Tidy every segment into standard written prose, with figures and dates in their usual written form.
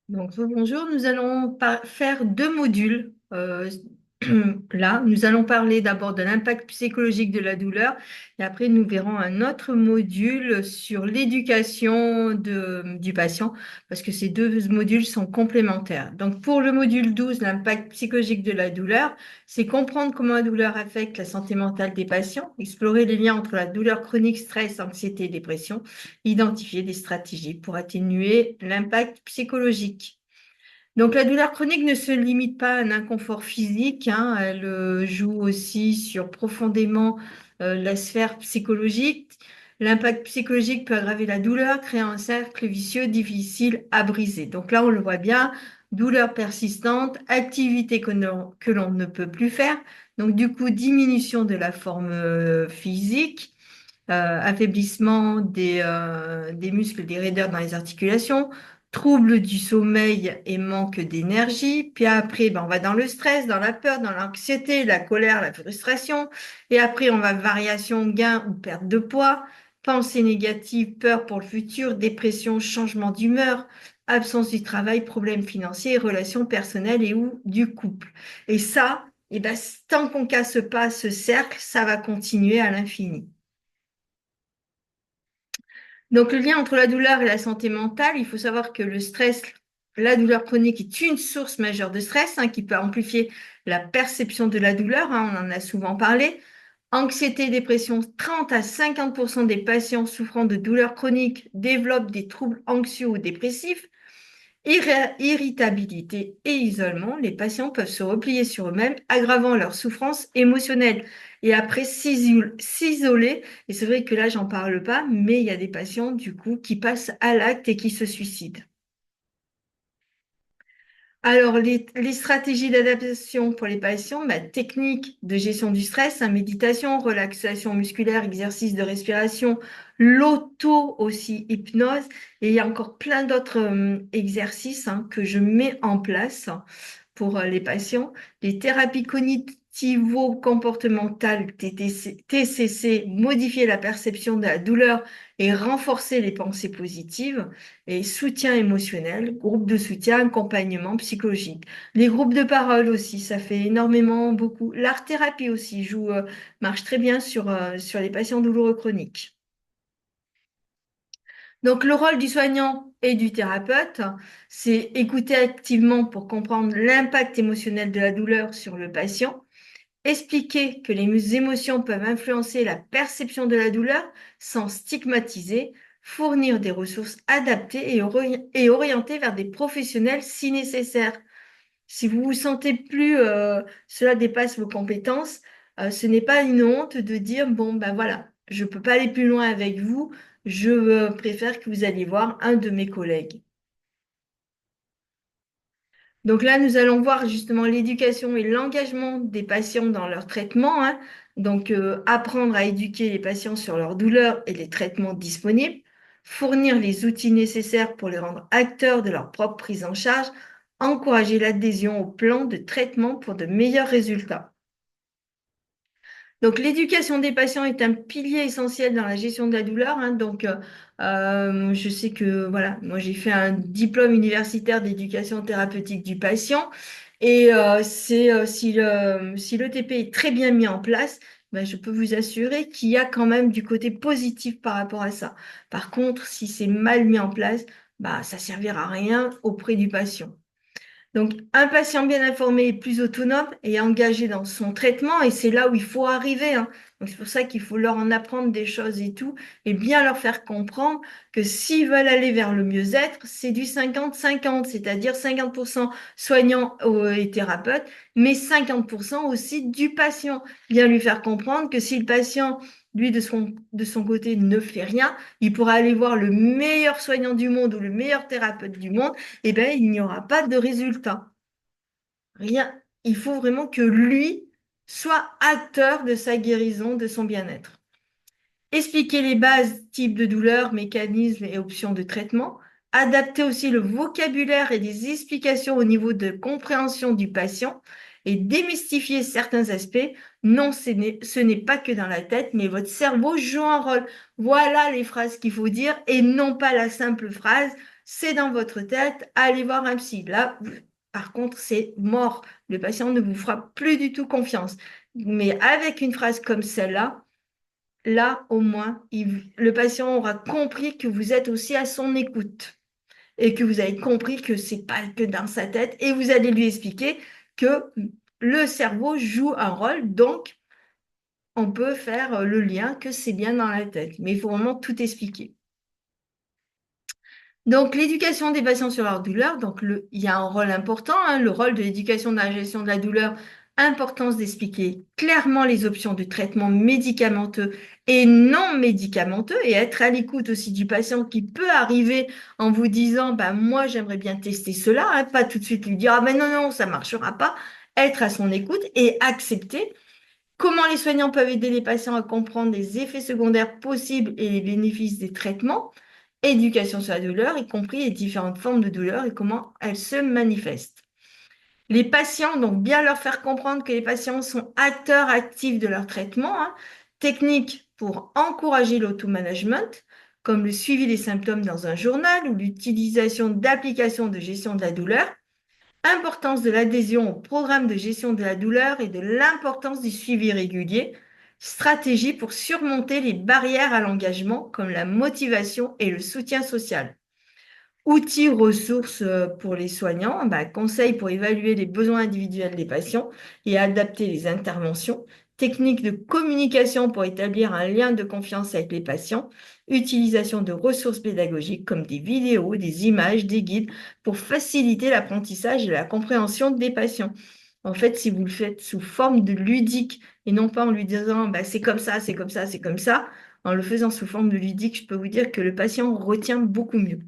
Donc, bonjour, nous allons faire deux modules. Là, nous allons parler d'abord de l'impact psychologique de la douleur et après nous verrons un autre module sur l'éducation du patient parce que ces deux modules sont complémentaires. Donc, pour le module 12, l'impact psychologique de la douleur, c'est comprendre comment la douleur affecte la santé mentale des patients, explorer les liens entre la douleur chronique, stress, anxiété et dépression, identifier des stratégies pour atténuer l'impact psychologique. Donc, la douleur chronique ne se limite pas à un inconfort physique, hein, elle joue aussi sur profondément la sphère psychologique. L'impact psychologique peut aggraver la douleur, créant un cercle vicieux difficile à briser. Donc là, on le voit bien, douleur persistante, activité que l'on ne peut plus faire. Donc du coup, diminution de la forme physique, affaiblissement des muscles, des raideurs dans les articulations, troubles du sommeil et manque d'énergie. Puis après, ben, on va dans le stress, dans la peur, dans l'anxiété, la colère, la frustration. Et après, on va variation, gain ou perte de poids, pensée négative, peur pour le futur, dépression, changement d'humeur, absence du travail, problèmes financiers, relations personnelles et ou du couple. Et ça, eh ben, tant qu'on casse pas ce cercle, ça va continuer à l'infini. Donc, le lien entre la douleur et la santé mentale, il faut savoir que le stress, la douleur chronique est une source majeure de stress, hein, qui peut amplifier la perception de la douleur, hein, on en a souvent parlé. Anxiété, dépression, 30 à 50% des patients souffrant de douleurs chroniques développent des troubles anxieux ou dépressifs. Irritabilité et isolement, les patients peuvent se replier sur eux-mêmes, aggravant leur souffrance émotionnelle et après s'isoler. Et c'est vrai que là, j'en parle pas, mais il y a des patients, du coup, qui passent à l'acte et qui se suicident. Alors, les stratégies d'adaptation pour les patients, technique de gestion du stress, hein, méditation, relaxation musculaire, exercice de respiration, l'auto aussi, hypnose, et il y a encore plein d'autres exercices, hein, que je mets en place pour les patients. Les thérapies cognitivo-comportementales TCC, modifier la perception de la douleur et renforcer les pensées positives. Et soutien émotionnel, groupe de soutien, accompagnement psychologique. Les groupes de parole aussi, ça fait énormément, beaucoup. L'art-thérapie aussi marche très bien sur les patients douloureux chroniques. Donc, le rôle du soignant et du thérapeute, c'est écouter activement pour comprendre l'impact émotionnel de la douleur sur le patient, expliquer que les émotions peuvent influencer la perception de la douleur sans stigmatiser, fournir des ressources adaptées et orienter vers des professionnels si nécessaire. Si vous vous sentez plus, cela dépasse vos compétences, ce n'est pas une honte de dire, bon, ben voilà, je ne peux pas aller plus loin avec vous, je préfère que vous alliez voir un de mes collègues. Donc là, nous allons voir justement l'éducation et l'engagement des patients dans leur traitement, hein. Donc, apprendre à éduquer les patients sur leurs douleurs et les traitements disponibles, fournir les outils nécessaires pour les rendre acteurs de leur propre prise en charge, encourager l'adhésion au plan de traitement pour de meilleurs résultats. Donc, l'éducation des patients est un pilier essentiel dans la gestion de la douleur, hein. Donc, je sais que, voilà, moi, j'ai fait un diplôme universitaire d'éducation thérapeutique du patient. Et si l'ETP est très bien mis en place, je peux vous assurer qu'il y a quand même du côté positif par rapport à ça. Par contre, si c'est mal mis en place, ça servira à rien auprès du patient. Donc, un patient bien informé est plus autonome et engagé dans son traitement, et c'est là où il faut arriver, hein. Donc, c'est pour ça qu'il faut leur en apprendre des choses et tout, et bien leur faire comprendre que s'ils veulent aller vers le mieux-être, c'est du 50-50, c'est-à-dire 50% soignant et thérapeute, mais 50% aussi du patient. Bien lui faire comprendre que si le patient, lui, de son côté, ne fait rien, il pourra aller voir le meilleur soignant du monde ou le meilleur thérapeute du monde, eh bien, il n'y aura pas de résultat. Rien. Il faut vraiment que lui soit acteur de sa guérison, de son bien-être. Expliquer les bases, types de douleurs, mécanismes et options de traitement. Adapter aussi le vocabulaire et des explications au niveau de compréhension du patient et démystifier certains aspects. Non, ce n'est pas que dans la tête, mais votre cerveau joue un rôle. Voilà les phrases qu'il faut dire et non pas la simple phrase. c'est dans votre tête, allez voir un psy. Là, par contre, c'est mort. Le patient ne vous fera plus du tout confiance. Mais avec une phrase comme celle-là, là, au moins, le patient aura compris que vous êtes aussi à son écoute et que vous avez compris que c'est pas que dans sa tête et vous allez lui expliquer que le cerveau joue un rôle, donc on peut faire le lien que c'est bien dans la tête. Mais il faut vraiment tout expliquer. Donc, l'éducation des patients sur leur douleur, donc il y a un rôle important, hein, le rôle de l'éducation de la gestion de la douleur, importance d'expliquer clairement les options de traitement médicamenteux et non médicamenteux et être à l'écoute aussi du patient qui peut arriver en vous disant, bah, moi, j'aimerais bien tester cela, hein, pas tout de suite lui dire, ah, ben non, non, ça marchera pas, être à son écoute et accepter. Comment les soignants peuvent aider les patients à comprendre les effets secondaires possibles et les bénéfices des traitements? Éducation sur la douleur, y compris les différentes formes de douleur et comment elles se manifestent. Les patients, donc bien leur faire comprendre que les patients sont acteurs actifs de leur traitement, hein. Techniques pour encourager l'auto-management, comme le suivi des symptômes dans un journal ou l'utilisation d'applications de gestion de la douleur. Importance de l'adhésion au programme de gestion de la douleur et de l'importance du suivi régulier. Stratégie pour surmonter les barrières à l'engagement comme la motivation et le soutien social. Outils, ressources pour les soignants, conseils pour évaluer les besoins individuels des patients et adapter les interventions, techniques de communication pour établir un lien de confiance avec les patients, utilisation de ressources pédagogiques comme des vidéos, des images, des guides pour faciliter l'apprentissage et la compréhension des patients. En fait, si vous le faites sous forme de ludique et non pas en lui disant c'est comme ça, c'est comme ça, c'est comme ça, en le faisant sous forme de ludique, je peux vous dire que le patient retient beaucoup mieux.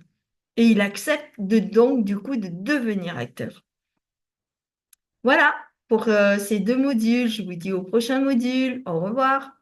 Et il accepte donc, du coup, de devenir acteur. Voilà pour ces deux modules. Je vous dis au prochain module. Au revoir.